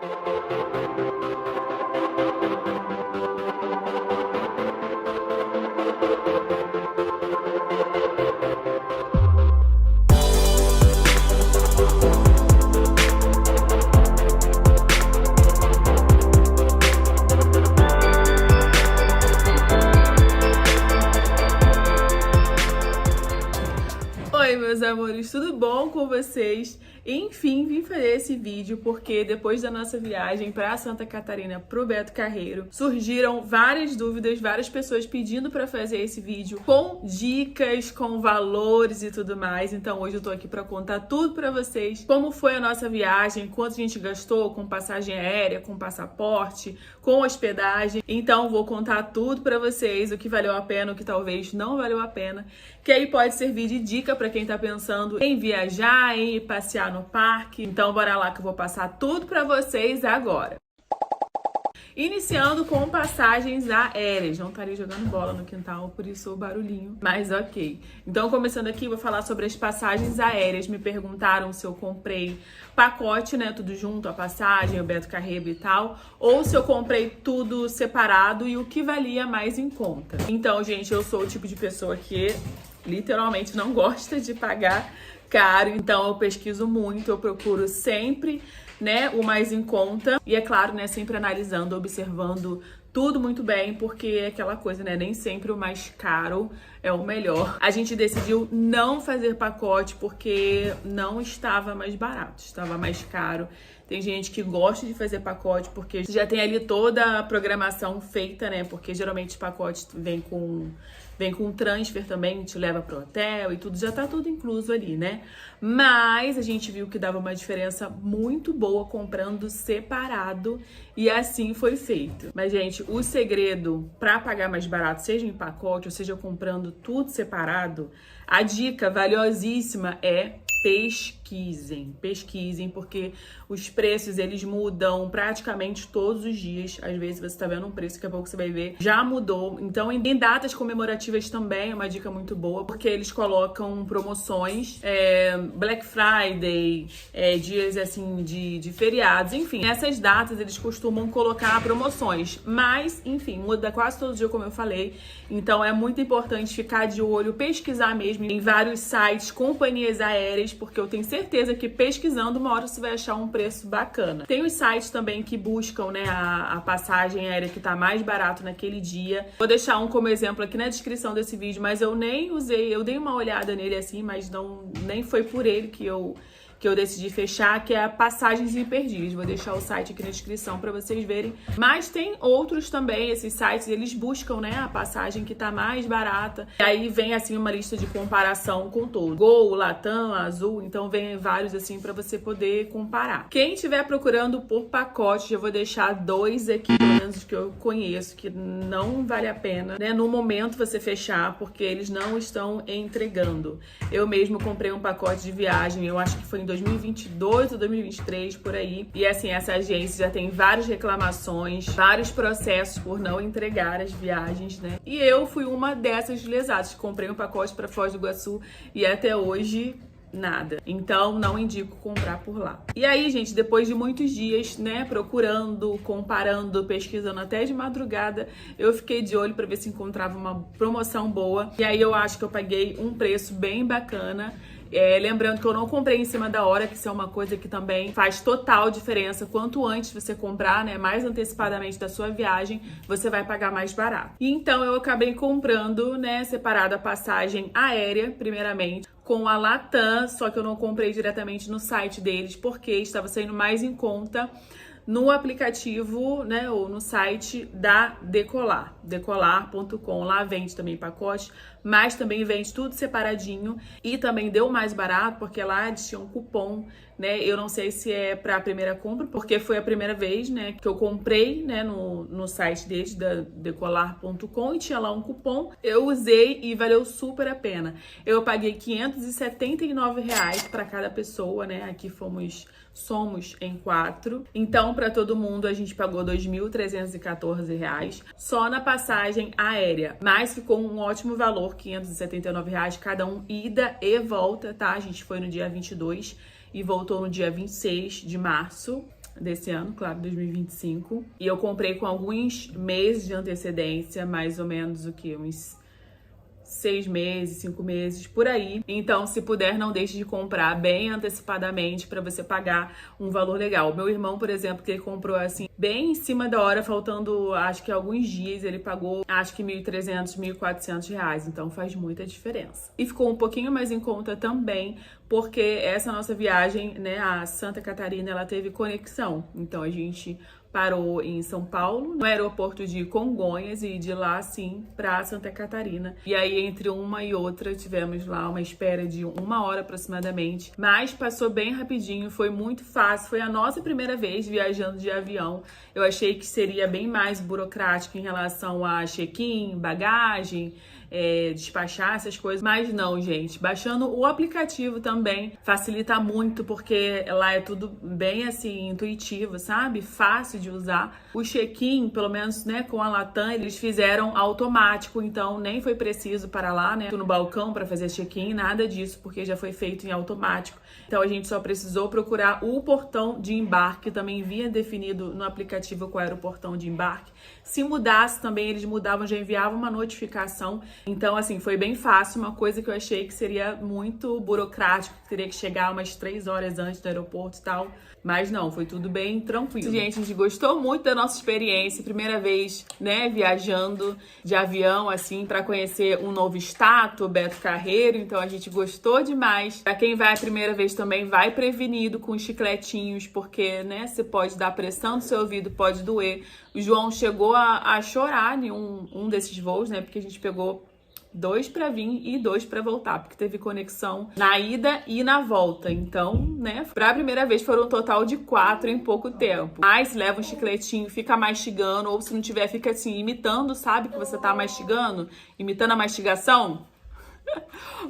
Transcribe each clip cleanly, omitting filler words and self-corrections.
Oi, meus amores, tudo bom com vocês? Enfim, vim fazer esse vídeo porque depois da nossa viagem para Santa Catarina pro Beto Carreiro, surgiram várias dúvidas, várias pessoas pedindo para fazer esse vídeo com dicas, com valores e tudo mais. Então hoje eu tô aqui para contar tudo para vocês, como foi a nossa viagem, quanto a gente gastou com passagem aérea, com passaporte, com hospedagem. Então vou contar tudo para vocês, o que valeu a pena, o que talvez não valeu a pena, que aí pode servir de dica para quem tá pensando em viajar, em ir passear no parque. Então bora lá que eu vou passar tudo para vocês agora. Iniciando com passagens aéreas. Não estaria jogando bola no quintal, por isso o barulhinho, mas ok. Então começando aqui, vou falar sobre as passagens aéreas. Me perguntaram se eu comprei pacote, né, tudo junto, a passagem, o Beto Carreiro e tal, ou se eu comprei tudo separado e o que valia mais em conta. Então, gente, eu sou o tipo de pessoa que literalmente não gosta de pagar caro, então eu pesquiso muito, eu procuro sempre, né, o mais em conta e é claro, né, sempre analisando, observando tudo muito bem, porque é aquela coisa, né, nem sempre o mais caro é o melhor. A gente decidiu não fazer pacote porque não estava mais barato, estava mais caro. Tem gente que gosta de fazer pacote porque já tem ali toda a programação feita, né? Porque geralmente os pacotes vem com transfer também, te leva pro hotel e tudo, já tá tudo incluso ali, né? Mas a gente viu que dava uma diferença muito boa comprando separado e assim foi feito. Mas, gente, o segredo pra pagar mais barato, seja em pacote ou seja comprando tudo separado, a dica valiosíssima é pesquisem, porque os preços, eles mudam praticamente todos os dias. Às vezes você tá vendo um preço, daqui a pouco você vai ver, já mudou. Então, em datas comemorativas também é uma dica muito boa, porque eles colocam promoções, Black Friday, dias assim de feriados, enfim, essas datas eles costumam colocar promoções, mas, enfim, muda quase todo dia, como eu falei. Então, é muito importante ficar de olho, pesquisar mesmo em vários sites, companhias aéreas, porque eu tenho certeza que pesquisando uma hora você vai achar um preço bacana. Tem os sites também que buscam, né, a passagem aérea que tá mais barato naquele dia. Vou deixar um como exemplo aqui na descrição desse vídeo, mas eu nem usei, eu dei uma olhada nele assim, mas nem foi por ele que eu decidi fechar, que é a Passagens Imperdíveis. Vou deixar o site aqui na descrição para vocês verem. Mas tem outros também, esses sites, eles buscam, né, a passagem que tá mais barata. E aí vem, assim, uma lista de comparação com todo. Gol, Latam, Azul, então vem vários, assim, para você poder comparar. Quem estiver procurando por pacote, eu vou deixar dois aqui, pelo menos que eu conheço, que não vale a pena, né, no momento você fechar, porque eles não estão entregando. Eu mesmo comprei um pacote de viagem, eu acho que foi em 2022 ou 2023, por aí. E assim, essa agência já tem várias reclamações, vários processos por não entregar as viagens, né? E eu fui uma dessas lesadas. Comprei um pacote para Foz do Iguaçu e até hoje nada. Então, não indico comprar por lá. E aí, gente, depois de muitos dias, né, procurando, comparando, pesquisando até de madrugada, eu fiquei de olho para ver se encontrava uma promoção boa. E aí eu acho que eu paguei um preço bem bacana. Lembrando que eu não comprei em cima da hora, que isso é uma coisa que também faz total diferença. Quanto antes você comprar, né, mais antecipadamente da sua viagem, você vai pagar mais barato. E então eu acabei comprando, né, separada a passagem aérea, primeiramente, com a Latam, só que eu não comprei diretamente no site deles, porque estava saindo mais em conta no aplicativo, né, ou no site da Decolar, decolar.com. Lá vende também pacote, mas também vende tudo separadinho e também deu mais barato, porque lá eles tinham um cupom, né? Eu não sei se é para a primeira compra, porque foi a primeira vez, né, que eu comprei, né, no site deles, da decolar.com, e tinha lá um cupom. Eu usei e valeu super a pena. Eu paguei R$579 para cada pessoa, né? Aqui somos em 4. Então, para todo mundo, a gente pagou R$2.314 só na passagem aérea. Mas ficou um ótimo valor, R$579 cada um, ida e volta, tá? A gente foi no dia 22 e voltou no dia 26 de março. desse ano, claro, 2025. E eu comprei com alguns meses de antecedência, mais ou menos o que? Uns 6 meses, 5 meses, por aí. Então, se puder, não deixe de comprar bem antecipadamente para você pagar um valor legal. Meu irmão, por exemplo, que ele comprou assim, bem em cima da hora, faltando acho que alguns dias, ele pagou acho que R$1.300, R$1.400. Então, faz muita diferença. E ficou um pouquinho mais em conta também, porque essa nossa viagem, né, a Santa Catarina, ela teve conexão. Então, a gente parou em São Paulo, no aeroporto de Congonhas, e de lá, sim, para Santa Catarina. E aí, entre uma e outra, tivemos lá uma espera de 1 hora aproximadamente. Mas passou bem rapidinho, foi muito fácil. Foi a nossa primeira vez viajando de avião. Eu achei que seria bem mais burocrático em relação a check-in, bagagem, despachar essas coisas, mas não, gente, baixando o aplicativo também facilita muito, porque lá é tudo bem assim intuitivo, sabe? Fácil de usar. O check-in, pelo menos, né, com a Latam, eles fizeram automático, então nem foi preciso parar lá, né, no balcão para fazer check-in, nada disso, porque já foi feito em automático. Então a gente só precisou procurar o portão de embarque, também vinha definido no aplicativo qual era o portão de embarque. Se mudasse também, eles mudavam, já enviavam uma notificação. Então, assim, foi bem fácil, uma coisa que eu achei que seria muito burocrático, que teria que chegar umas 3 horas antes do aeroporto e tal. Mas não, foi tudo bem tranquilo. Gente, a gente gostou muito da nossa experiência. Primeira vez, né, viajando de avião, assim, pra conhecer um novo estado, Beto Carreiro. Então, a gente gostou demais. Pra quem vai a primeira vez também, vai prevenido com chicletinhos, porque, né, você pode dar pressão no seu ouvido, pode doer. O João chegou a chorar em um desses voos, né, porque a gente pegou 2 para vir e 2 para voltar, porque teve conexão na ida e na volta. Então, né, pra primeira vez foram um total de 4 em pouco tempo. Mas leva um chicletinho, fica mastigando, ou se não tiver, fica assim, imitando, sabe, que você tá mastigando, imitando a mastigação.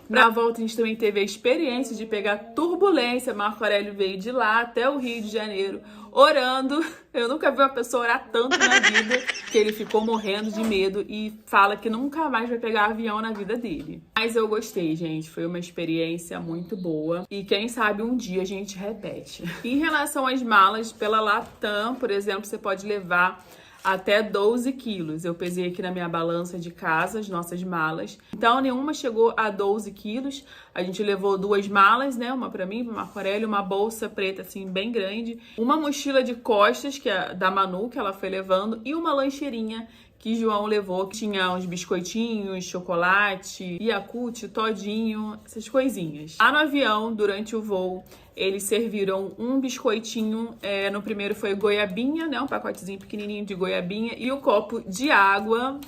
Na volta a gente também teve a experiência de pegar turbulência. Marco Aurélio veio de lá até o Rio de Janeiro orando. Eu nunca vi uma pessoa orar tanto na vida, que ele ficou morrendo de medo e fala que nunca mais vai pegar avião na vida dele. Mas eu gostei, gente, foi uma experiência muito boa e quem sabe um dia a gente repete. Em relação às malas, pela Latam, por exemplo, você pode levar até 12 quilos. Eu pesei aqui na minha balança de casa as nossas malas. Então, nenhuma chegou a 12 quilos. A gente levou 2 malas, né? Uma pra mim, pro Marco Aurélio, uma bolsa preta, assim, bem grande. Uma mochila de costas, que é da Manu, que ela foi levando. E uma lancheirinha que João levou, que tinha uns biscoitinhos, chocolate, Yakult, todinho, essas coisinhas. Lá no avião, durante o voo, eles serviram um biscoitinho, no primeiro foi goiabinha, né, um pacotezinho pequenininho de goiabinha e um copo de água.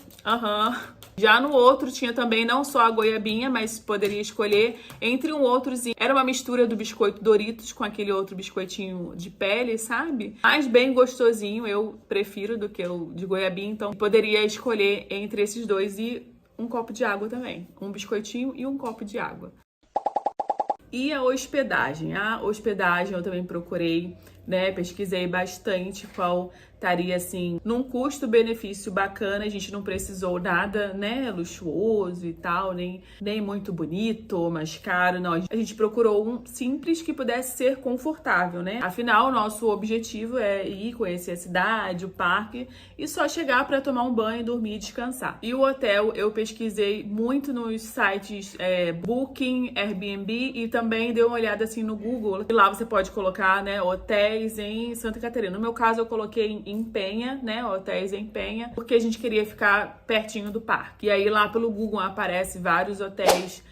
Já no outro tinha também não só a goiabinha, mas poderia escolher entre um outrozinho. Era uma mistura do biscoito Doritos com aquele outro biscoitinho de pele, sabe? Mas bem gostosinho, eu prefiro do que o de goiabinha, então poderia escolher entre esses dois e um copo de água também. Um biscoitinho e um copo de água. E a hospedagem? A hospedagem eu também procurei, né? Pesquisei bastante qual estaria, assim, num custo-benefício bacana. A gente não precisou nada, né, luxuoso e tal, nem muito bonito, mais caro, não. A gente procurou um simples que pudesse ser confortável, né? Afinal, o nosso objetivo é ir conhecer a cidade, o parque e só chegar para tomar um banho, dormir e descansar. E o hotel, eu pesquisei muito nos sites Booking, Airbnb e também dei uma olhada, assim, no Google. E lá você pode colocar, né, hotéis em Santa Catarina. No meu caso, eu coloquei em Penha, né, hotéis em Penha, porque a gente queria ficar pertinho do parque. E aí lá pelo Google aparece vários hotéis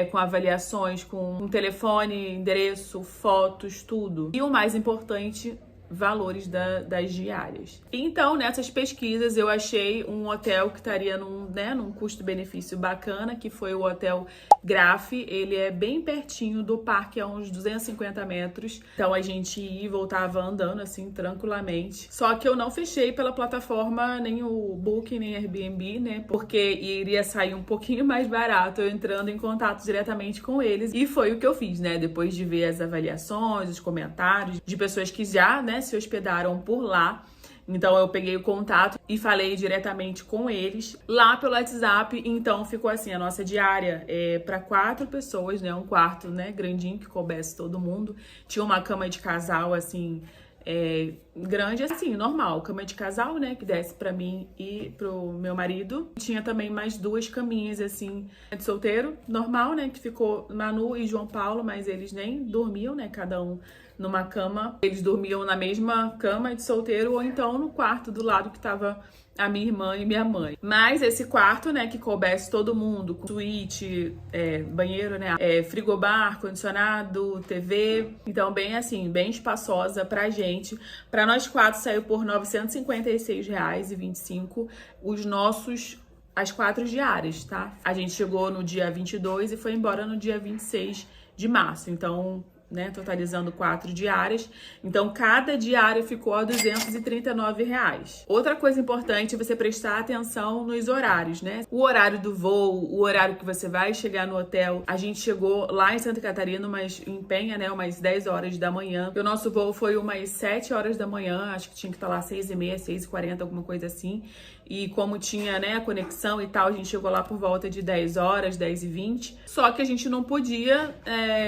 com avaliações, com telefone, endereço, fotos, tudo. E o mais importante, valores das diárias. Então, nessas pesquisas, eu achei um hotel que estaria num custo-benefício bacana, que foi o Hotel Graf. Ele é bem pertinho do parque, a uns 250 metros. Então, a gente ia e voltava andando, assim, tranquilamente. Só que eu não fechei pela plataforma, nem o Booking, nem Airbnb, né? Porque iria sair um pouquinho mais barato eu entrando em contato diretamente com eles. E foi o que eu fiz, né? Depois de ver as avaliações, os comentários de pessoas que já, né, se hospedaram por lá. Então eu peguei o contato e falei diretamente com eles lá pelo WhatsApp. Então ficou assim, a nossa diária para 4 pessoas, né, um quarto, né, grandinho que coubesse todo mundo. Tinha uma cama de casal assim, grande, assim, normal, cama de casal, né, que desce pra mim e pro meu marido. Tinha também mais 2 caminhas, assim, de solteiro, normal, né, que ficou Manu e João Paulo, mas eles nem dormiam, né, cada um numa cama. Eles dormiam na mesma cama de solteiro ou então no quarto do lado que tava a minha irmã e minha mãe. Mas esse quarto, né, que coubesse todo mundo, com suíte, banheiro, né, frigobar, condicionado, TV. Então, bem assim, bem espaçosa pra gente. Pra nós 4 saiu por R$ 956,25 as 4 diárias, tá? A gente chegou no dia 22 e foi embora no dia 26 de março. Então, né, totalizando 4 diárias. Então, cada diária ficou a R$ 239. Outra coisa importante é você prestar atenção nos horários, né? O horário do voo, o horário que você vai chegar no hotel. A gente chegou lá em Santa Catarina, em Penha, né, umas 10 horas da manhã. E o nosso voo foi umas 7 horas da manhã, acho que tinha que estar lá 6h30, 6h40, alguma coisa assim. E como tinha, né, a conexão e tal, a gente chegou lá por volta de 10 horas, 10h20. Só que a gente não podia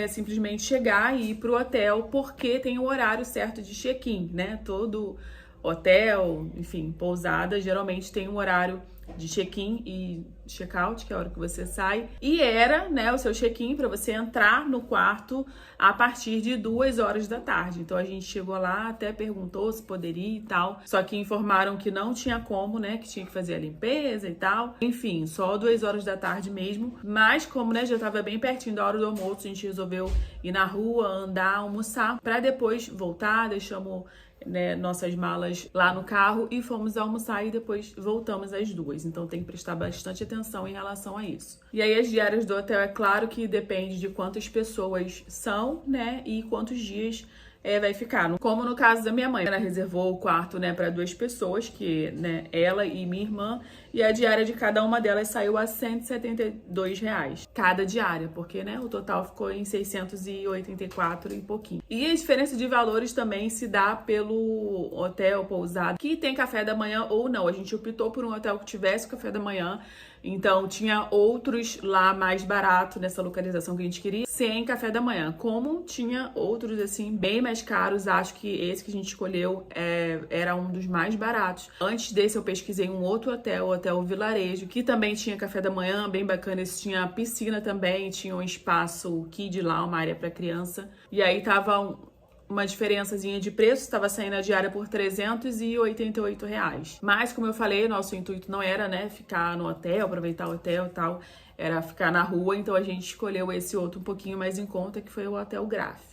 simplesmente chegar e ir pro hotel, porque tem o horário certo de check-in, né? Todo hotel, enfim, pousada, geralmente tem um horário de check-in e check-out, que é a hora que você sai. E era, né, o seu check-in para você entrar no quarto a partir de 2 horas da tarde. Então a gente chegou lá, até perguntou se poderia e tal. Só que informaram que não tinha como, né, que tinha que fazer a limpeza e tal. Enfim, só 2 horas da tarde mesmo. Mas como, né, já tava bem pertinho da hora do almoço, a gente resolveu ir na rua, andar, almoçar, para depois voltar. Deixamos, né, nossas malas lá no carro e fomos almoçar e depois voltamos às 2. Então tem que prestar bastante atenção em relação a isso. E aí as diárias do hotel, é claro que depende de quantas pessoas são, né, e quantos dias vai ficar. Como no caso da minha mãe, ela reservou o quarto, né, para 2 pessoas, que, né, ela e minha irmã, e a diária de cada uma delas saiu a R$ 172 cada diária, porque, né, o total ficou em 684 e pouquinho. E a diferença de valores também se dá pelo hotel, pousada, que tem café da manhã ou não. A gente optou por um hotel que tivesse café da manhã. Então, tinha outros lá mais barato nessa localização que a gente queria, sem café da manhã. Como tinha outros, assim, bem mais caros, acho que esse que a gente escolheu era um dos mais baratos. Antes desse, eu pesquisei um outro hotel, o Hotel Vilarejo, que também tinha café da manhã, bem bacana. Esse tinha piscina também, tinha um espaço kid lá, uma área para criança. E aí tava uma diferençazinha de preço, estava saindo a diária por R$ 388. Mas, como eu falei, nosso intuito não era, né, ficar no hotel, aproveitar o hotel e tal, era ficar na rua, então a gente escolheu esse outro um pouquinho mais em conta, que foi o Hotel Graf.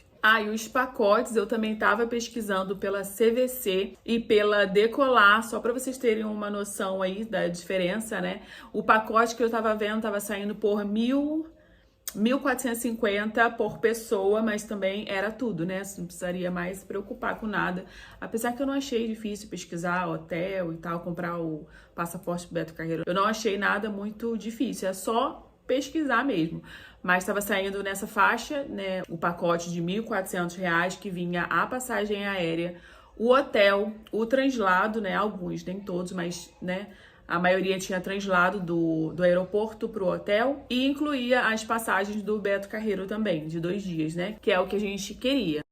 E os pacotes eu também estava pesquisando pela CVC e pela Decolar, só para vocês terem uma noção aí da diferença, né? O pacote que eu estava vendo estava saindo por R$ 1.450 por pessoa, mas também era tudo, né? Você não precisaria mais se preocupar com nada. Apesar que eu não achei difícil pesquisar hotel e tal, comprar o passaporte pro Beto Carreiro. Eu não achei nada muito difícil, é só pesquisar mesmo. Mas estava saindo nessa faixa, né? O pacote de R$ 1.400, que vinha a passagem aérea, o hotel, o translado, né? Alguns, nem todos, mas, né? A maioria tinha translado do aeroporto pro hotel e incluía as passagens do Beto Carreiro também, de 2 dias, né? Que é o que a gente queria.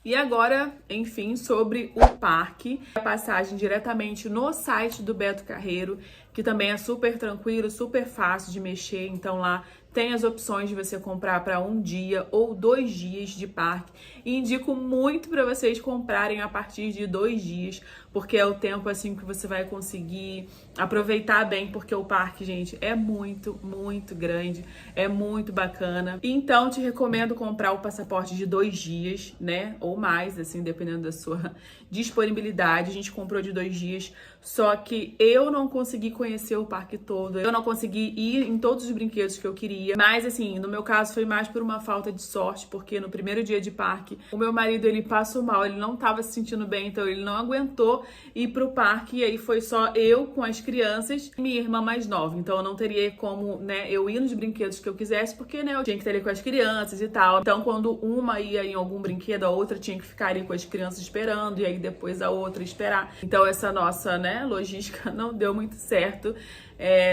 E agora, enfim, sobre o parque, a passagem diretamente no site do Beto Carreiro, que também é super tranquilo, super fácil de mexer. Então lá tem as opções de você comprar para 1 dia ou 2 dias de parque. E indico muito para vocês comprarem a partir de 2 dias, porque é o tempo assim que você vai conseguir aproveitar bem, porque o parque, gente, é muito, muito grande, é muito bacana. Então, te recomendo comprar o passaporte de 2 dias, né, ou mais, assim, dependendo da sua disponibilidade. A gente comprou de 2 dias, só que eu não consegui conhecer o parque todo, eu não consegui ir em todos os brinquedos que eu queria, mas, assim, no meu caso foi mais por uma falta de sorte, porque no primeiro dia de parque, o meu marido, ele passou mal, ele não tava se sentindo bem, então ele não aguentou ir pro parque, e aí foi só eu com as crianças e minha irmã mais nova. Então eu não teria como, né, eu ir nos brinquedos que eu quisesse, porque, né, eu tinha que estar ali com as crianças e tal. Então quando uma ia em algum brinquedo, a outra tinha que ficar ali com as crianças esperando, e aí depois a outra esperar. Então essa nossa, né, logística não deu muito certo.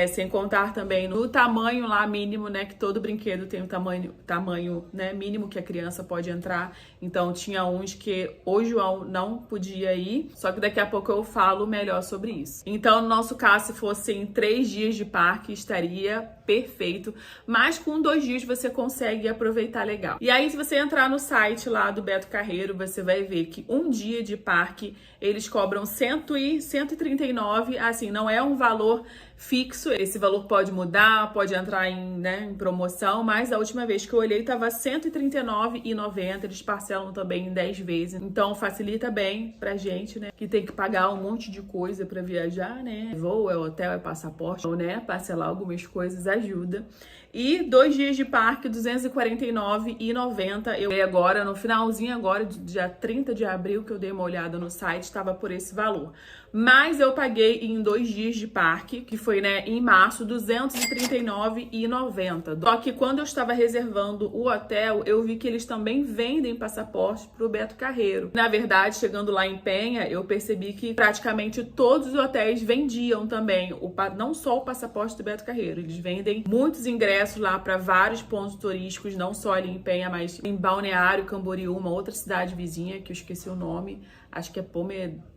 sem contar também no tamanho lá mínimo, né, que todo brinquedo tem o tamanho, né, mínimo que a criança pode entrar. Então tinha uns que o João não podia ir, só que daqui a pouco eu falo melhor sobre isso. Então, no nosso caso, se fossem 3 dias de parque, estaria perfeito, mas com 2 dias você consegue aproveitar legal. E aí, se você entrar no site lá do Beto Carreiro, você vai ver que um dia de parque eles cobram 139, assim, não é um valor fixo, esse valor pode mudar, pode entrar em promoção, mas a última vez que eu olhei tava R$ 139,90, eles parcelam também em 10 vezes, então facilita bem pra gente, né, que tem que pagar um monte de coisa pra viajar, né, voo, é hotel, é passaporte, ou, né, parcelar algumas coisas ajuda. E 2 dias de parque, R$ 249,90. Eu dei agora, no finalzinho agora, dia 30 de abril, que eu dei uma olhada no site, estava por esse valor. Mas eu paguei em 2 dias de parque, que foi, né, em março, R$ 239,90. Só que quando eu estava reservando o hotel, eu vi que eles também vendem passaporte pro Beto Carreiro. Na verdade, chegando lá em Penha, eu percebi que praticamente todos os hotéis vendiam também, não só o passaporte do Beto Carreiro, eles vendem muitos ingressos lá para vários pontos turísticos, não só ali em Penha, mas em Balneário Camboriú, uma outra cidade vizinha, que eu esqueci o nome, acho que é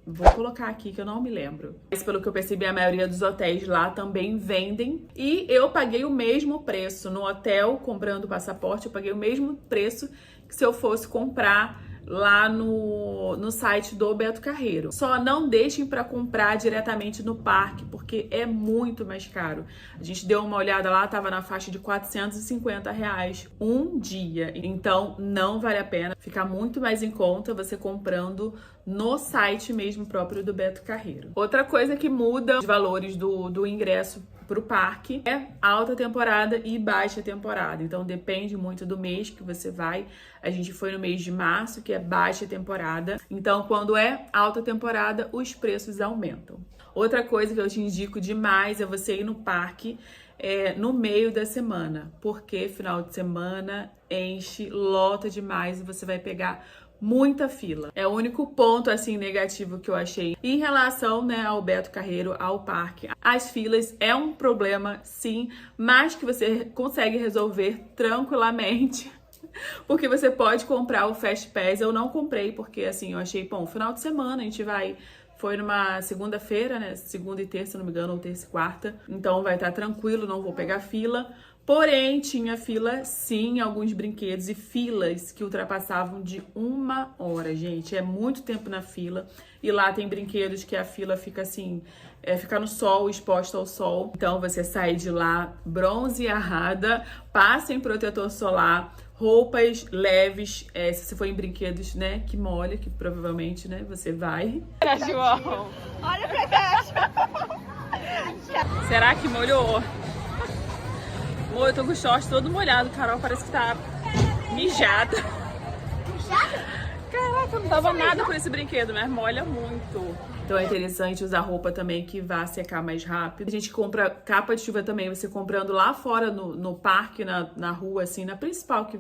vou colocar aqui que eu não me lembro. Mas pelo que eu percebi, a maioria dos hotéis lá também vendem. E eu paguei o mesmo preço no hotel, comprando o passaporte, eu paguei o mesmo preço que se eu fosse comprar lá no site do Beto Carreiro. Só não deixem para comprar diretamente no parque, porque é muito mais caro. A gente deu uma olhada lá, tava na faixa de R$ 450 um dia. Então não vale a pena. Fica muito mais em conta você comprando no site mesmo próprio do Beto Carreiro. Outra coisa que muda os valores do ingresso pro parque é alta temporada e baixa temporada. Então depende muito do mês que você vai. A gente foi no mês de março, que é baixa temporada. Então quando é alta temporada, os preços aumentam. Outra coisa que eu te indico demais é você ir no parque no meio da semana, porque final de semana enche, lota demais e você vai pegar muita fila. É o único ponto, assim, negativo que eu achei. Em relação, né, ao Beto Carreiro, ao parque, as filas é um problema, sim, mas que você consegue resolver tranquilamente. Porque você pode comprar o Fast Pass. Eu não comprei, porque, assim, eu achei, bom, final de semana a gente vai... Foi numa segunda-feira, né? Segunda e terça, se não me engano, ou terça e quarta. Então vai estar tranquilo, não vou pegar fila. Porém, tinha fila, sim, alguns brinquedos e filas que ultrapassavam de 1 hora, gente. É muito tempo na fila. E lá tem brinquedos que a fila fica assim, fica no sol, exposta ao sol. Então você sai de lá bronzeada, passa em protetor solar, roupas leves, se você for em brinquedos, né, que molha, que provavelmente, né, você vai. João, olha pra cá. Será que molhou? Eu tô com o short todo molhado, Carol parece que tá mijada. Mijada? Caraca, não dava nada por esse brinquedo, mas molha muito. Então é interessante usar roupa também que vá secar mais rápido. A gente compra capa de chuva também, você comprando lá fora no parque, na rua, assim, na principal que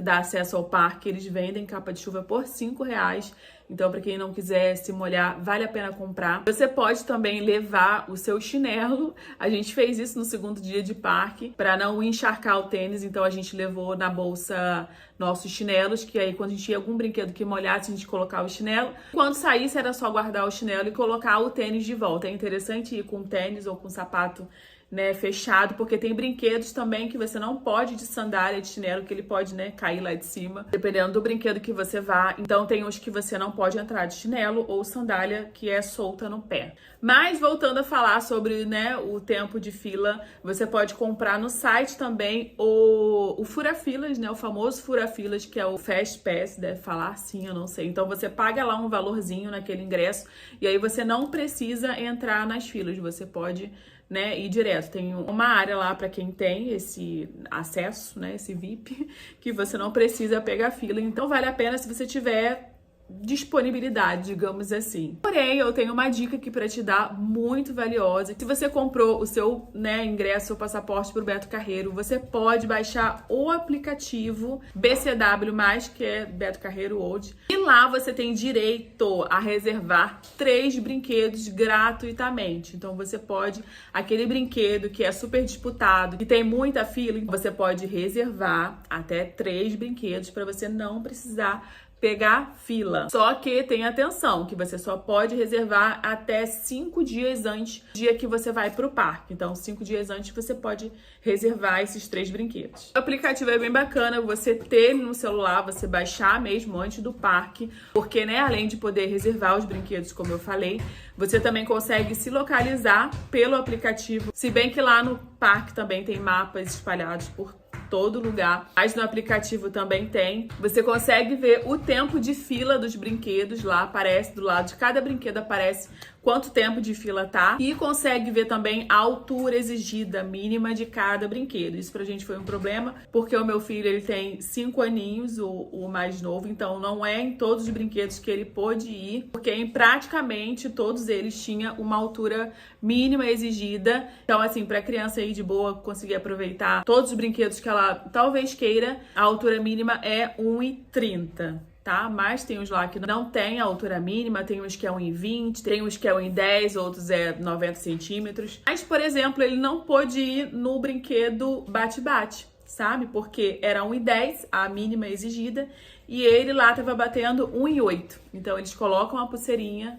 dá acesso ao parque, eles vendem capa de chuva por R$5. Então, para quem não quiser se molhar, vale a pena comprar. Você pode também levar o seu chinelo. A gente fez isso no segundo dia de parque, para não encharcar o tênis. Então, a gente levou na bolsa nossos chinelos, que aí quando a gente ia algum brinquedo que molhasse, a gente colocava o chinelo. Quando saísse, era só guardar o chinelo e colocar o tênis de volta. É interessante ir com tênis ou com sapato, né, fechado, porque tem brinquedos também que você não pode ir de sandália, de chinelo, que ele pode, né, cair lá de cima, dependendo do brinquedo que você vá. Então tem uns que você não pode entrar de chinelo ou sandália que é solta no pé. Mas voltando a falar sobre, né, o tempo de fila, você pode comprar no site também o fura-filas, né, o famoso fura-filas, que é o Fast Pass, deve falar assim, eu não sei. Então você paga lá um valorzinho naquele ingresso e aí você não precisa entrar nas filas, você pode, né, ir direto. Tem uma área lá para quem tem esse acesso, né, esse VIP, que você não precisa pegar fila. Então vale a pena se você tiver disponibilidade, digamos assim. Porém, eu tenho uma dica aqui para te dar muito valiosa. Se você comprou o seu, ingresso, seu passaporte para o Beto Carreiro, você pode baixar o aplicativo BCW+, que é Beto Carreiro World, e lá você tem direito a reservar 3 brinquedos gratuitamente. Então você pode, aquele brinquedo que é super disputado, que tem muita fila, você pode reservar até 3 brinquedos para você não precisar pegar fila. Só que tenha atenção, que você só pode reservar até 5 dias antes do dia que você vai pro parque. Então, 5 dias antes você pode reservar esses 3 brinquedos. O aplicativo é bem bacana, você ter no celular, você baixar mesmo antes do parque, porque, além de poder reservar os brinquedos, como eu falei, você também consegue se localizar pelo aplicativo. Se bem que lá no parque também tem mapas espalhados por todo lugar, mas no aplicativo também tem. Você consegue ver o tempo de fila dos brinquedos, lá aparece do lado de cada brinquedo, aparece quanto tempo de fila tá, e consegue ver também a altura exigida mínima de cada brinquedo. Isso pra gente foi um problema, porque o meu filho, ele tem 5 aninhos, o mais novo, então não é em todos os brinquedos que ele pôde ir, porque em praticamente todos eles tinha uma altura mínima exigida. Então, assim, pra criança aí de boa conseguir aproveitar todos os brinquedos que ela talvez queira, a altura mínima é 1,30. Tá? Mas tem uns lá que não tem a altura mínima, tem uns que é 1,20, tem uns que é 1,10, outros é 90 centímetros. Mas, por exemplo, ele não pôde ir no brinquedo bate-bate, sabe? Porque era 1,10 a mínima exigida e ele lá tava batendo 1,8. Então, eles colocam a pulseirinha,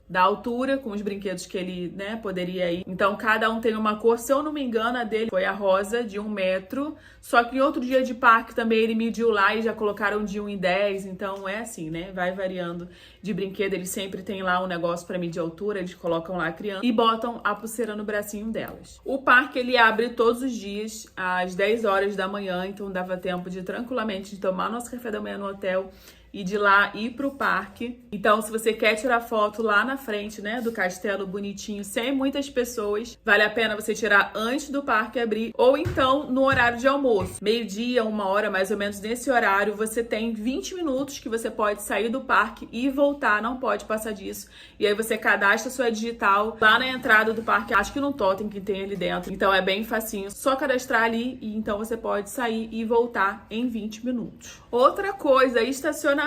da altura com os brinquedos que ele, poderia ir. Então, cada um tem uma cor. Se eu não me engano, a dele foi a rosa, de 1 metro. Só que em outro dia de parque também ele mediu lá e já colocaram de 1,10. Então, é assim, vai variando de brinquedo. Eles sempre tem lá um negócio para medir a altura. Eles colocam lá a criança e botam a pulseira no bracinho delas. O parque, ele abre todos os dias às 10 horas da manhã. Então, dava tempo de tranquilamente de tomar nosso café da manhã no hotel e de lá ir pro parque. Então, se você quer tirar foto lá na frente, do castelo bonitinho, sem muitas pessoas, vale a pena você tirar antes do parque abrir, ou então no horário de almoço. 12:00, 1h, mais ou menos nesse horário, você tem 20 minutos que você pode sair do parque e voltar, não pode passar disso. E aí você cadastra sua digital lá na entrada do parque, acho que no totem que tem ali dentro. Então é bem facinho, só cadastrar ali e então você pode sair e voltar em 20 minutos. Outra coisa, estacionamento.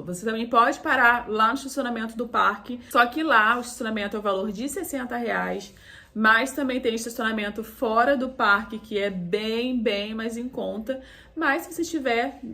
Você também pode parar lá no estacionamento do parque, só que lá o estacionamento é o valor de R$60, mas também tem estacionamento fora do parque, que é bem mais em conta. Mas se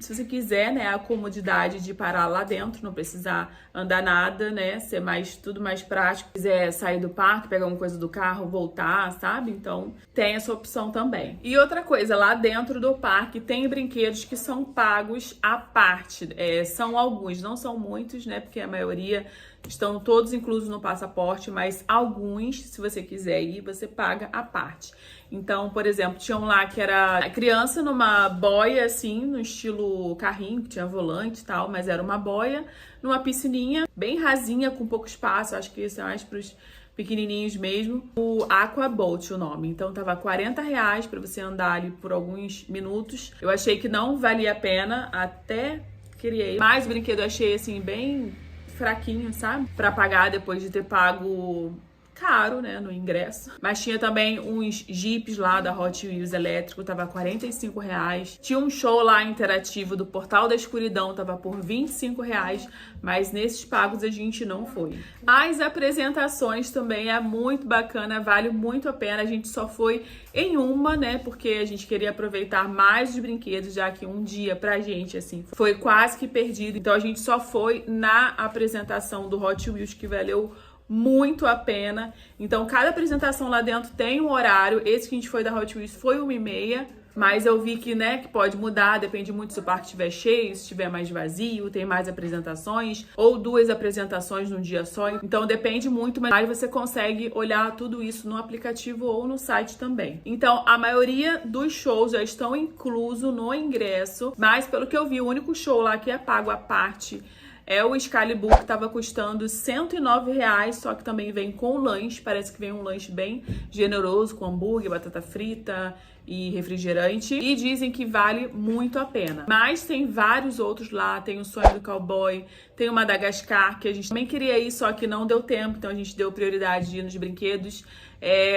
você quiser, a comodidade de parar lá dentro, não precisar andar nada, ser tudo mais prático, quiser sair do parque, pegar alguma coisa do carro, voltar, sabe? Então, tem essa opção também. E outra coisa, lá dentro do parque tem brinquedos que são pagos à parte. São alguns, não são muitos, porque a maioria estão todos inclusos no passaporte, mas alguns, se você quiser ir, você paga à parte. Então, por exemplo, tinha um lá que era a criança numa boia, assim, no estilo carrinho, que tinha volante e tal, mas era uma boia numa piscininha bem rasinha, com pouco espaço. Acho que isso é mais pros pequenininhos mesmo. O Aquaboat, o nome. Então, tava R$40 pra você andar ali por alguns minutos. Eu achei que não valia a pena, até criei. Mas o brinquedo eu achei, assim, bem fraquinho, sabe? Pra pagar depois de ter pago caro, no ingresso. Mas tinha também uns jipes lá da Hot Wheels elétrico, tava R$45. Tinha um show lá interativo do Portal da Escuridão, tava por R$25, mas nesses pagos a gente não foi. As apresentações também é muito bacana, vale muito a pena. A gente só foi em uma, porque a gente queria aproveitar mais os brinquedos, já que um dia pra gente, assim, foi quase que perdido. Então a gente só foi na apresentação do Hot Wheels, que valeu muito a pena. Então, cada apresentação lá dentro tem um horário. Esse que a gente foi da Hot Wheels foi 1h30. Mas eu vi que, que pode mudar, depende muito se o parque estiver cheio, se estiver mais vazio, tem mais apresentações, ou 2 apresentações num dia só. Então depende muito, mas você consegue olhar tudo isso no aplicativo ou no site também. Então, a maioria dos shows já estão inclusos no ingresso, mas pelo que eu vi, o único show lá que é pago à parte é o Excalibur, que tava custando R$109, só que também vem com lanche, parece que vem um lanche bem generoso, com hambúrguer, batata frita e refrigerante, e dizem que vale muito a pena. Mas tem vários outros lá, tem o Sonho do Cowboy, tem o Madagascar, que a gente também queria ir, só que não deu tempo, então a gente deu prioridade de ir nos brinquedos.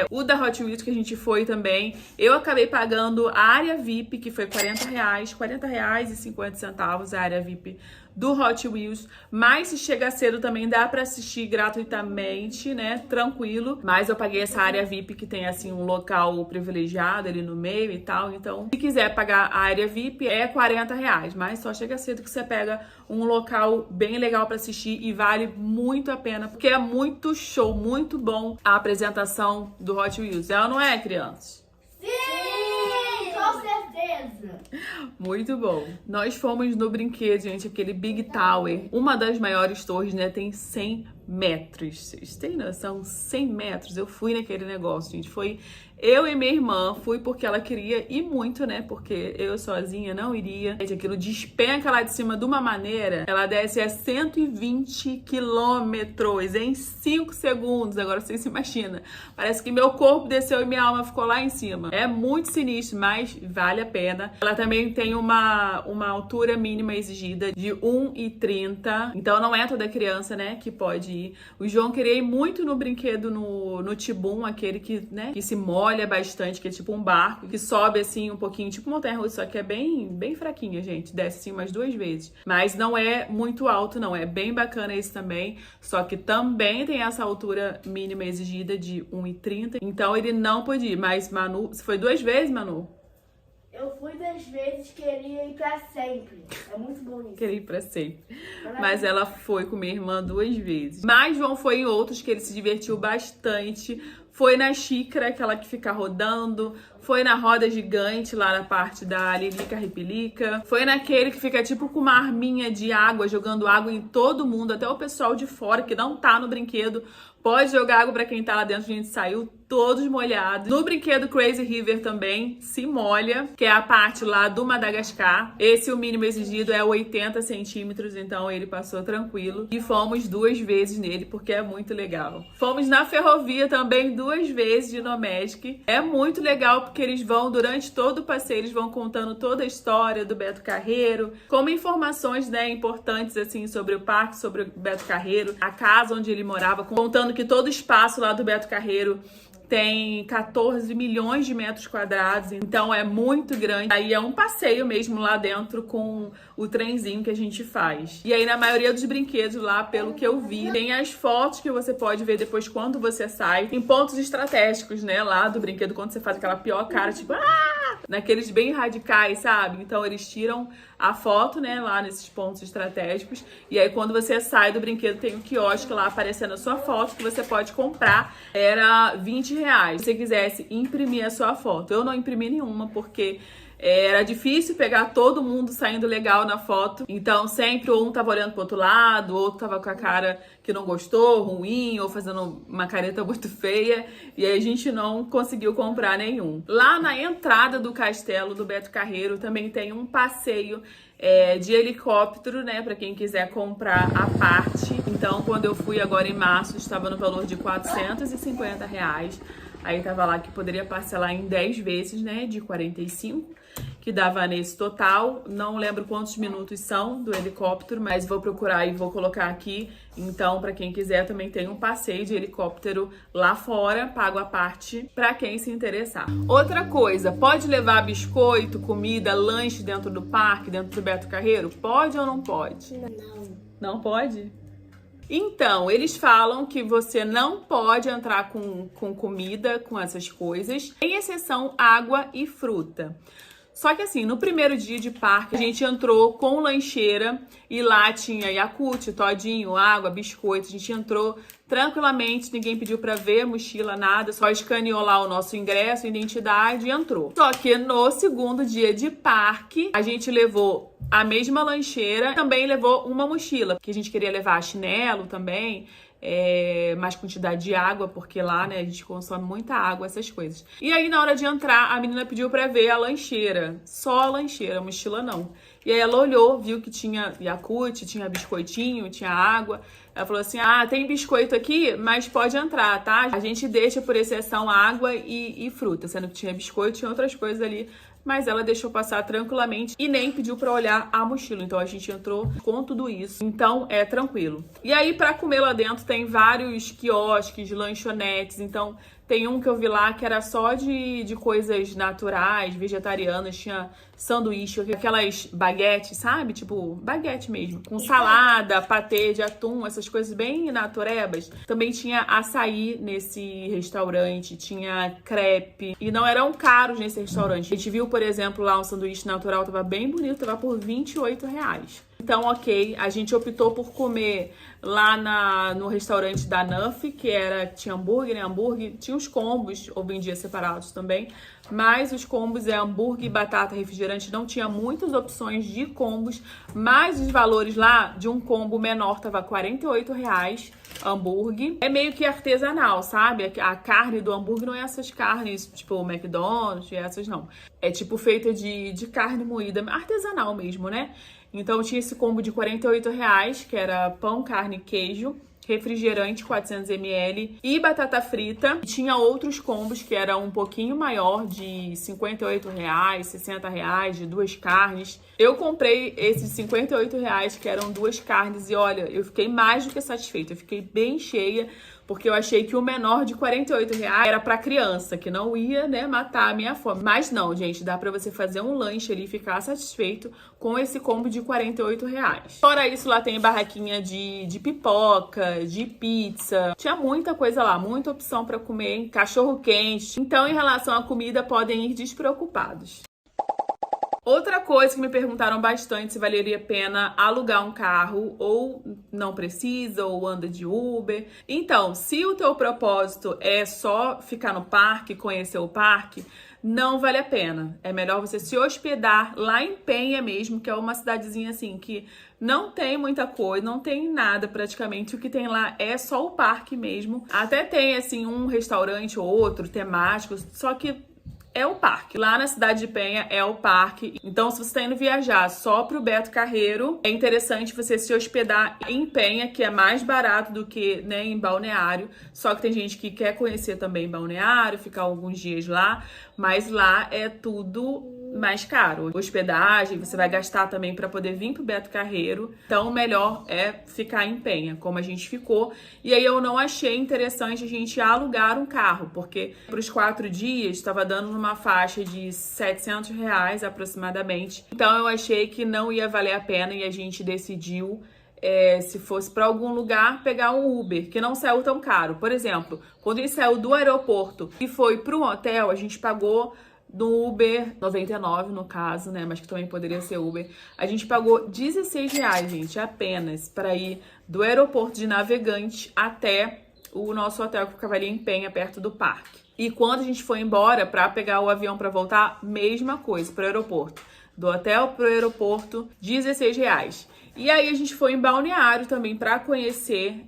O da Hot Wheels que a gente foi também, eu acabei pagando a área VIP, que foi R$40, R$40,50 a área VIP do Hot Wheels, mas se chega cedo também dá pra assistir gratuitamente, né, tranquilo, mas eu paguei essa área VIP que tem, assim, um local privilegiado ali no meio e tal, então se quiser pagar a área VIP é R$40, mas só chega cedo que você pega um local bem legal pra assistir e vale muito a pena, porque é muito show, muito bom a apresentação do Hot Wheels, ela não é, crianças? Sim, com certeza. Muito bom. Nós fomos no brinquedo, gente, aquele Big Tower. Uma das maiores torres, né? Tem 100 metros. Vocês têm noção? 100 metros. Eu fui naquele negócio, gente. Foi eu e minha irmã. Fui porque ela queria ir muito, né? Porque eu sozinha não iria. Gente, aquilo despenca lá de cima de uma maneira. Ela desce a 120 quilômetros em 5 segundos. Agora você se imagina. Parece que meu corpo desceu e minha alma ficou lá em cima. É muito sinistro, mas vale a pena. Ela também tem uma altura mínima exigida de 1,30. Então não é toda criança, né, que pode ir. O João queria ir muito no brinquedo no Tibum, aquele que, né, que se molha bastante, que é tipo um barco, que sobe assim um pouquinho, tipo montanha-russa, só que é bem fraquinha, gente. Desce assim umas 2 vezes. Mas não é muito alto, não. É bem bacana esse também. Só que também tem essa altura mínima exigida de 1,30. Então ele não pôde ir. Mas Manu, você foi 2 vezes, Manu? Eu fui 2 vezes, queria ir pra sempre. É muito bom isso. Queria ir pra sempre. Mas ela foi com minha irmã 2 vezes. Mas João foi em outros que ele se divertiu bastante. Foi na xícara, aquela que fica rodando. Foi na roda gigante, lá na parte da Lilica Ripilica. Foi naquele que fica tipo com uma arminha de água, jogando água em todo mundo. Até o pessoal de fora, que não tá no brinquedo, pode jogar água pra quem tá lá dentro. A gente saiu todos molhados. No brinquedo Crazy River também se molha, que é a parte lá do Madagascar. Esse, o mínimo exigido é 80 centímetros, então ele passou tranquilo. E fomos 2 vezes nele, porque é muito legal. Fomos na ferrovia também 2 vezes de Nomagic. É muito legal, porque eles vão, durante todo o passeio, eles vão contando toda a história do Beto Carreiro, como informações, né, importantes, assim, sobre o parque, sobre o Beto Carreiro, a casa onde ele morava, contando que todo o espaço lá do Beto Carreiro tem 14 milhões de metros quadrados, então é muito grande. Aí é um passeio mesmo lá dentro com o trenzinho que a gente faz. E aí na maioria dos brinquedos lá, pelo que eu vi, tem as fotos que você pode ver depois quando você sai. Tem pontos estratégicos, né, lá do brinquedo, quando você faz aquela pior cara, tipo, naqueles bem radicais, sabe? Então eles tiram a foto, né, lá nesses pontos estratégicos. E aí quando você sai do brinquedo tem um quiosque lá aparecendo a sua foto que você pode comprar. Era R$20. Se você quisesse imprimir a sua foto. Eu não imprimi nenhuma porque era difícil pegar todo mundo saindo legal na foto. Então sempre um tava olhando pro outro lado, o outro tava com a cara que não gostou, ruim, ou fazendo uma careta muito feia. E aí a gente não conseguiu comprar nenhum. Lá na entrada do castelo do Beto Carreiro também tem um passeio de helicóptero, né, para quem quiser comprar a parte. Então, quando eu fui agora em março, estava no valor de R$450. Aí tava lá que poderia parcelar em 10 vezes, né, de 45, que dava nesse total. Não lembro quantos minutos são do helicóptero, mas vou procurar e vou colocar aqui. Então, para quem quiser, também tem um passeio de helicóptero lá fora, pago a parte para quem se interessar. Outra coisa, pode levar biscoito, comida, lanche dentro do parque, dentro do Beto Carreiro? Pode ou não pode? Não. Não pode? Então, eles falam que você não pode entrar com comida, com essas coisas, em exceção água e fruta. Só que assim, no primeiro dia de parque, a gente entrou com lancheira e lá tinha Yakult, todinho, água, biscoito. A gente entrou tranquilamente, ninguém pediu pra ver mochila, nada, só escaneou lá o nosso ingresso, identidade e entrou. Só que no segundo dia de parque, a gente levou a mesma lancheira, também levou uma mochila, porque a gente queria levar chinelo também, mais quantidade de água, porque lá, né, a gente consome muita água, essas coisas. E aí, na hora de entrar, a menina pediu pra ver a lancheira. Só a lancheira, a mochila não. E aí ela olhou, viu que tinha Yakult, tinha biscoitinho, tinha água. Ela falou assim, tem biscoito aqui, mas pode entrar, tá? A gente deixa por exceção água e fruta, sendo que tinha biscoito, tinha outras coisas ali. Mas ela deixou passar tranquilamente e nem pediu pra olhar a mochila. Então a gente entrou com tudo isso. Então é tranquilo. E aí pra comer lá dentro tem vários quiosques, lanchonetes. Então tem um que eu vi lá que era só de coisas naturais, vegetarianas. Tinha sanduíche, aquelas baguetes, sabe? Tipo, baguete mesmo. Com salada, patê de atum, essas coisas bem naturebas. Também tinha açaí nesse restaurante, tinha crepe. E não eram caros nesse restaurante. A gente viu, por exemplo, lá um sanduíche natural, tava bem bonito, tava por R$28. Então, ok, a gente optou por comer lá no restaurante da Nuff, que tinha hambúrguer, né? Hambúrguer, tinha os combos, ou vendia separados também, mas os combos é hambúrguer, batata, refrigerante, não tinha muitas opções de combos, mas os valores lá de um combo menor tava R$48, hambúrguer. É meio que artesanal, sabe? A carne do hambúrguer não é essas carnes, tipo o McDonald's, essas não. É tipo feita de carne moída, artesanal mesmo, né? Então tinha esse combo de R$48, que era pão, carne, queijo, refrigerante 400 ml e batata frita. E tinha outros combos que eram um pouquinho maior, de R$58, R$60, de 2 carnes. Eu comprei esses R$58, que eram 2 carnes, e olha, eu fiquei mais do que satisfeita. Eu fiquei bem cheia, porque eu achei que o menor de R$48 era pra criança, que não ia, né, matar a minha fome. Mas não, gente, dá pra você fazer um lanche ali e ficar satisfeito com esse combo de R$48. Fora isso, lá tem barraquinha de pipoca, de pizza. Tinha muita coisa lá, muita opção pra comer, cachorro quente. Então, em relação à comida, podem ir despreocupados. Outra coisa que me perguntaram bastante se valeria a pena alugar um carro ou não precisa, ou anda de Uber. Então, se o teu propósito é só ficar no parque, conhecer o parque, não vale a pena. É melhor você se hospedar lá em Penha mesmo, que é uma cidadezinha assim que não tem muita coisa, não tem nada praticamente. O que tem lá é só o parque mesmo. Até tem assim um restaurante ou outro temático, só que é o parque. Lá na cidade de Penha é o parque. Então, se você está indo viajar só pro Beto Carreiro, é interessante você se hospedar em Penha, que é mais barato do que, né, em Balneário. Só que tem gente que quer conhecer também Balneário, ficar alguns dias lá, mas lá é tudo mais caro. Hospedagem, você vai gastar também para poder vir pro Beto Carreiro. Então, o melhor é ficar em Penha, como a gente ficou. E aí eu não achei interessante a gente alugar um carro, porque para os 4 dias estava dando numa faixa de R$700 aproximadamente. Então, eu achei que não ia valer a pena e a gente decidiu, se fosse para algum lugar, pegar um Uber, que não saiu tão caro. Por exemplo, quando a gente saiu do aeroporto e foi para um hotel, a gente pagou do Uber, 99 no caso, né, mas que também poderia ser Uber, a gente pagou R$16, gente, apenas, para ir do aeroporto de Navegante até o nosso hotel que ficava ali em Penha, perto do parque. E quando a gente foi embora para pegar o avião para voltar, mesma coisa, para o aeroporto. Do hotel pro aeroporto, R$16. E aí a gente foi em Balneário também para conhecer,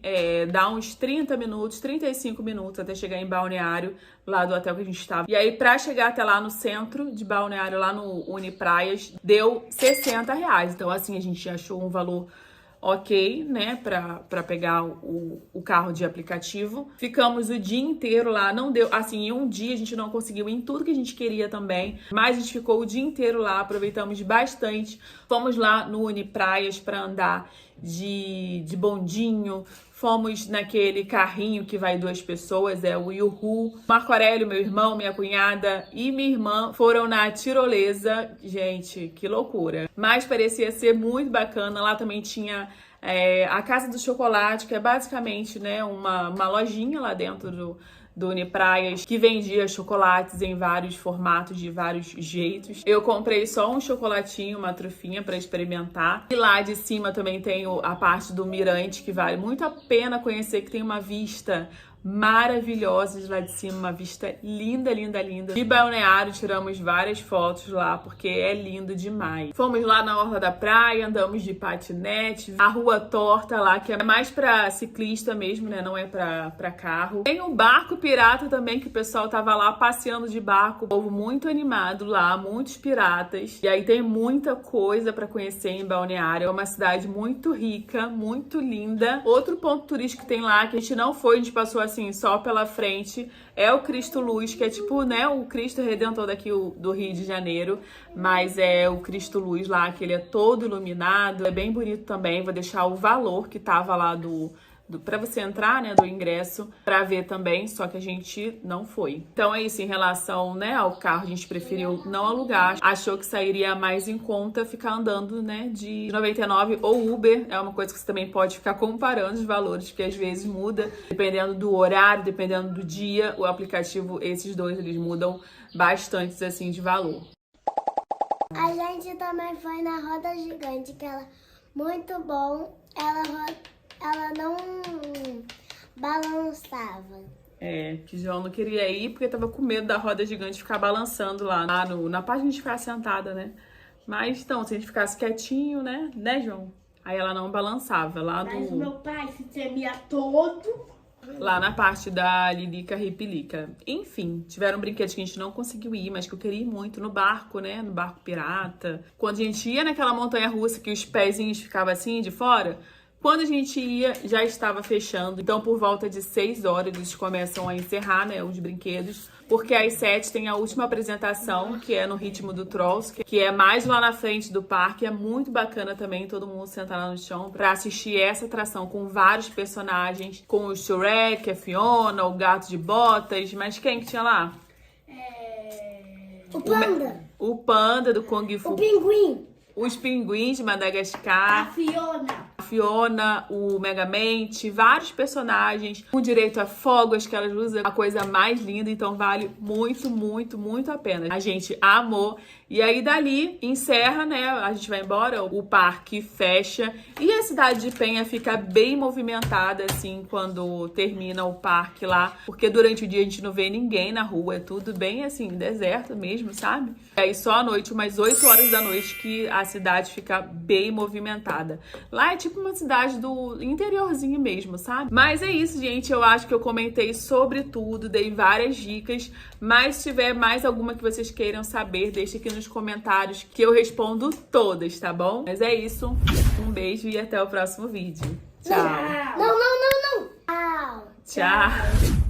dá uns 30 minutos, 35 minutos até chegar em Balneário, lá do hotel que a gente estava. E aí para chegar até lá no centro de Balneário, lá no Unipraias, deu R$60. Então assim, a gente achou um valor ok, né, pra pegar o carro de aplicativo. Ficamos o dia inteiro lá, não deu, assim, em um dia a gente não conseguiu ir em tudo que a gente queria também, mas a gente ficou o dia inteiro lá, aproveitamos bastante. Fomos lá no Unipraias pra andar de bondinho, fomos naquele carrinho que vai 2 pessoas, o Yuhu. Marco Aurélio, meu irmão, minha cunhada e minha irmã foram na tirolesa. Gente, que loucura. Mas parecia ser muito bacana. Lá também tinha a Casa do Chocolate, que é basicamente, né, uma lojinha lá dentro do Unipraias, que vendia chocolates em vários formatos, de vários jeitos. Eu comprei só um chocolatinho, uma trufinha para experimentar. E lá de cima também tem a parte do mirante, que vale muito a pena conhecer, que tem uma vista maravilhosas lá de cima, uma vista linda, linda, linda. De Balneário, tiramos várias fotos lá, porque é lindo demais. Fomos lá na orla da praia, andamos de patinete, a rua torta lá, que é mais pra ciclista mesmo, né? Não é pra carro. Tem um barco pirata também, que o pessoal tava lá passeando de barco. O povo muito animado lá, muitos piratas. E aí tem muita coisa pra conhecer em Balneário. É uma cidade muito rica, muito linda. Outro ponto turístico que tem lá, que a gente não foi, a gente passou assim só pela frente, é o Cristo Luz, que é tipo, né, o Cristo Redentor daqui do Rio de Janeiro, mas é o Cristo Luz lá, que ele é todo iluminado, é bem bonito também. Vou deixar o valor que tava lá pra você entrar, né, do ingresso, pra ver também, só que a gente não foi. Então é isso, em relação, né, ao carro, a gente preferiu não alugar, achou que sairia mais em conta ficar andando, né, de 99 ou Uber. É uma coisa que você também pode ficar comparando os valores, porque às vezes muda, dependendo do horário, dependendo do dia, o aplicativo, esses dois, eles mudam bastante, assim, de valor. A gente também foi na roda gigante, que ela muito bom, ela não balançava. É, que João não queria ir porque tava com medo da roda gigante ficar balançando lá na parte de a gente ficar sentada, né? Mas então, se a gente ficasse quietinho, né, João? Aí ela não balançava Mas o meu pai se tremia todo. lá na parte da Lilica Ripilica. Enfim, tiveram brinquedos que a gente não conseguiu ir, mas que eu queria ir muito no barco, né? No barco pirata. Quando a gente ia naquela montanha-russa que os pezinhos ficavam assim de fora, quando a gente ia, já estava fechando. Então, por volta de 6 horas, eles começam a encerrar, né, os brinquedos. Porque às 7 tem a última apresentação, que é no Ritmo do Trolls, que é mais lá na frente do parque. É muito bacana também, todo mundo sentar lá no chão pra assistir essa atração com vários personagens. Com o Shrek, a Fiona, o Gato de Botas. Mas quem que tinha lá? O panda. O panda do Kung Fu. O pinguim. Os pinguins de Madagascar. A A Fiona, o Megamente, vários personagens com direito a fogos que elas usam, a coisa mais linda, então vale muito, muito, muito a pena. A gente amou. E aí dali encerra, né? A gente vai embora, o parque fecha e a cidade de Penha fica bem movimentada assim quando termina o parque lá, porque durante o dia a gente não vê ninguém na rua, é tudo bem assim, deserto mesmo, sabe? E aí só à noite, umas 8 horas da noite, que a cidade fica bem movimentada. Lá é tipo uma cidade do interiorzinho mesmo, sabe? Mas é isso, gente. Eu acho que eu comentei sobre tudo, dei várias dicas. Mas se tiver mais alguma que vocês queiram saber, deixa aqui nos comentários que eu respondo todas, tá bom? Mas é isso. Um beijo e até o próximo vídeo. Tchau. Não. Tchau. Tchau.